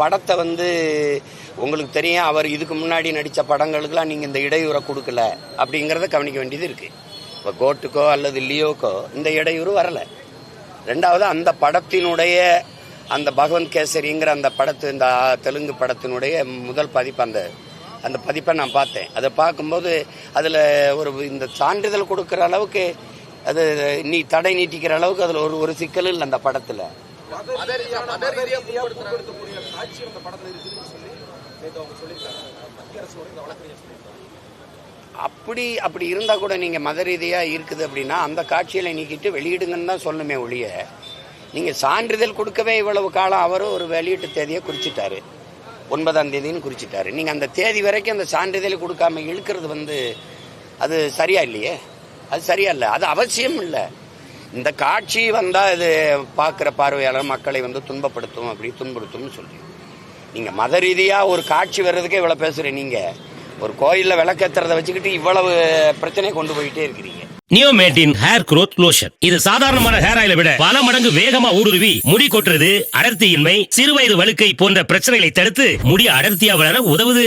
படத்தை உங்களுக்கு தெரியும், அவர் இதுக்கு முன்னாடி நடித்த படங்களுக்கெல்லாம் நீங்கள் இந்த இடையூறை கொடுக்கல அப்படிங்கிறத கவனிக்க வேண்டியது இருக்குது. இப்போ கோட்டுக்கோ அல்லது லியோக்கோ இந்த இடையூறு வரலை. ரெண்டாவது, அந்த படத்தினுடைய அந்த பகவந்த் கேசரிங்கிற அந்த இந்த தெலுங்கு படத்தினுடைய முதல் பதிப்பு, அந்த பதிப்பை நான் பார்த்தேன். அதை பார்க்கும்போது அதில் இந்த சான்றிதழ் கொடுக்குற அளவுக்கு அது தடை நீட்டிக்கிற அளவுக்கு அதில் ஒரு சிக்கல் இல்லை அந்த படத்தில். அப்படி இருந்தா கூட நீங்க மத ரீதியா இருக்குது அப்படின்னா அந்த காட்சியில நீக்கிட்டு வெளியிடுங்கன்னு தான் சொல்லணுமே ஒழிய, நீங்க சான்றிதழ் கொடுக்கவே இவ்வளவு காலம் அவரும் ஒரு வெளியீட்டு தேதியை குறிச்சிட்டாரு, 9ஆம் தேதின்னு குறிச்சிட்டாரு. நீங்க அந்த தேதி வரைக்கும் அந்த சான்றிதழ் கொடுக்காம இழுக்கிறது அது சரியா இல்லையே, அது சரியா இல்லை, அது அவசியம் இல்லை. இந்த காட்சி வந்தா இது பார்க்குற பார்வையாளர் மக்களை துன்பப்படுத்தும், அப்படி துன்புறுத்தும்னு சொல்லி நீங்க மத ரீதியா ஒரு காட்சி வர்றதுக்கே இவ்வளவு பேசுறீங்க. நீங்க ஒரு கோயில்ல விளக்கேத்துறதை வச்சுக்கிட்டு இவ்வளவு பிரச்சனை கொண்டு போயிட்டே இருக்கிறீங்க. நியோமேட்டின் ஹேர் குரோத் லோஷன். இது சாதாரணமான ஹேர் ஆயிலை விட பல மடங்கு வேகமா ஊடுருவி முடி கொட்டுறது, அடர்த்தியின்மை, சிறுவயது வழுக்கை போன்ற பிரச்சனைகளை தடுத்து முடி அடர்த்தியா வளர உதவுது.